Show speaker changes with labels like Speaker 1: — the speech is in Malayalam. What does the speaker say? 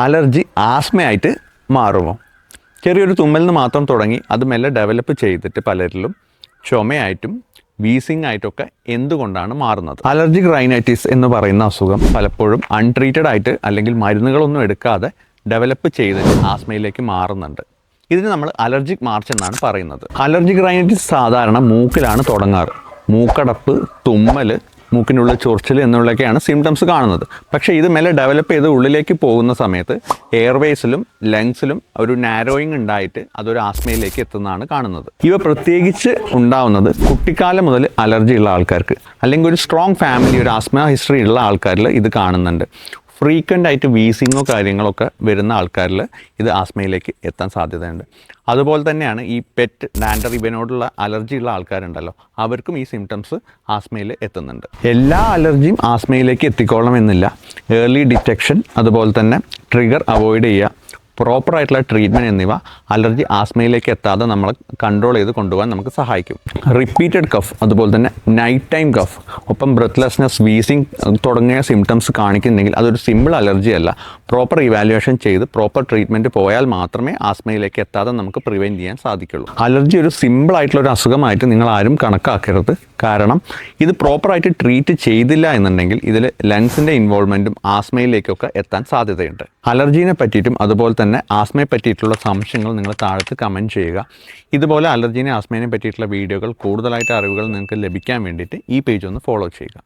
Speaker 1: അലർജി ആസ്മയായിട്ട് മാറുമോ? ചെറിയൊരു തുമ്മലിൽ നിന്ന് മാത്രം തുടങ്ങി അത് മെല്ലെ ഡെവലപ്പ് ചെയ്തിട്ട് പലരിലും ചുമയായിട്ടും വീസിംഗ് ആയിട്ടൊക്കെ എന്തുകൊണ്ടാണ് മാറുന്നത്? അലർജിക് റൈനൈറ്റിസ് എന്ന് പറയുന്ന അസുഖം പലപ്പോഴും അൺട്രീറ്റഡ് ആയിട്ട് അല്ലെങ്കിൽ മരുന്നുകളൊന്നും എടുക്കാതെ ഡെവലപ്പ് ചെയ്തിട്ട് ആസ്മയിലേക്ക് മാറുന്നുണ്ട്. ഇതിന് നമ്മൾ അലർജിക് മാർച്ച് എന്നാണ് പറയുന്നത്. അലർജിക് റൈനൈറ്റിസ് സാധാരണ മൂക്കിലാണ് തുടങ്ങാറ്. മൂക്കടപ്പ്, തുമ്മൽ, മൂക്കിനുള്ള ചൊറിച്ചിൽ എന്നുള്ളതൊക്കെയാണ് സിംറ്റംസ് കാണുന്നത്. പക്ഷേ ഇത് മെല്ലെ ഡെവലപ്പ് ചെയ്ത് ഉള്ളിലേക്ക് പോകുന്ന സമയത്ത് എയർവേസിലും ലങ്സിലും ഒരു നാരോയിങ് ഉണ്ടായിട്ട് അതൊരു ആസ്മയിലേക്ക് എത്തുന്നതാണ് കാണുന്നത്. ഇവ പ്രത്യേകിച്ച് ഉണ്ടാവുന്നത് കുട്ടിക്കാലം മുതൽ അലർജി ഉള്ള ആൾക്കാർക്ക് അല്ലെങ്കിൽ ഒരു സ്ട്രോങ് ഫാമിലി, ഒരു ആസ്മ ഹിസ്റ്ററി ഉള്ള ആൾക്കാരിൽ ഇത് കാണുന്നുണ്ട്. ഫ്രീക്വൻ്റ് ആയിട്ട് വീസിങ്ങോ കാര്യങ്ങളൊക്കെ വരുന്ന ആൾക്കാരിൽ ഇത് ആസ്മയിലേക്ക് എത്താൻ സാധ്യതയുണ്ട്. അതുപോലെ തന്നെയാണ് ഈ പെറ്റ് ഡാൻഡർ ഇവനോടുള്ള അലർജി ഉള്ള ആൾക്കാരുണ്ടല്ലോ, അവർക്കും ഈ സിംറ്റംസ് ആസ്മയിൽ എത്തുന്നുണ്ട്. എല്ലാ അലർജിയും ആസ്മയിലേക്ക് എത്തിക്കോളണമെന്നില്ല. ഏർലി ഡിറ്റക്ഷൻ, അതുപോലെ തന്നെ ട്രിഗർ അവോയ്ഡ് ചെയ്യുക, പ്രോപ്പറായിട്ടുള്ള ട്രീറ്റ്മെൻറ്റ് എന്നിവ അലർജി ആസ്മയിലേക്ക് എത്താതെ നമ്മളെ കൺട്രോൾ ചെയ്ത് കൊണ്ടുപോകാൻ നമുക്ക് സഹായിക്കും. റിപ്പീറ്റഡ് കഫ്, അതുപോലെ തന്നെ നൈറ്റ് ടൈം കഫ്, ഒപ്പം ബ്രെത്ത്ലെസ്നെസ്, വീസിങ് തുടങ്ങിയ സിംറ്റംസ് കാണിക്കുന്നെങ്കിൽ അതൊരു സിമ്പിൾ അലർജി അല്ല. പ്രോപ്പർ ഇവാലുവേഷൻ ചെയ്ത് പ്രോപ്പർ ട്രീറ്റ്മെൻറ്റ് പോയാൽ മാത്രമേ ആസ്മയിലേക്ക് എത്താതെ നമുക്ക് പ്രിവെൻറ്റ് ചെയ്യാൻ സാധിക്കുള്ളൂ. അലർജി ഒരു സിമ്പിൾ ആയിട്ടുള്ള ഒരു അസുഖമായിട്ട് നിങ്ങൾ ആരും കണക്കാക്കരുത്. കാരണം ഇത് പ്രോപ്പറായിട്ട് ട്രീറ്റ് ചെയ്തില്ല എന്നുണ്ടെങ്കിൽ ഇതിൽ ലങ്സിൻ്റെ ഇൻവോൾവ്മെൻറ്റും ആസ്മയിലേക്കൊക്കെ എത്താൻ സാധ്യതയുണ്ട്. അലർജീനെ പറ്റിയിട്ടും അതുപോലെ തന്നെ ആസ്മയെ പറ്റിയിട്ടുള്ള സംശയങ്ങൾ നിങ്ങൾ താഴത്ത് കമൻറ്റ് ചെയ്യുക. ഇതുപോലെ അലർജീനെ ആസ്മയെ പറ്റിയിട്ടുള്ള വീഡിയോകൾ, കൂടുതലായിട്ട് അറിവുകൾ നിങ്ങൾക്ക് ലഭിക്കാൻ വേണ്ടിയിട്ട് ഈ പേജ് ഒന്ന് ഫോളോ ചെയ്യുക.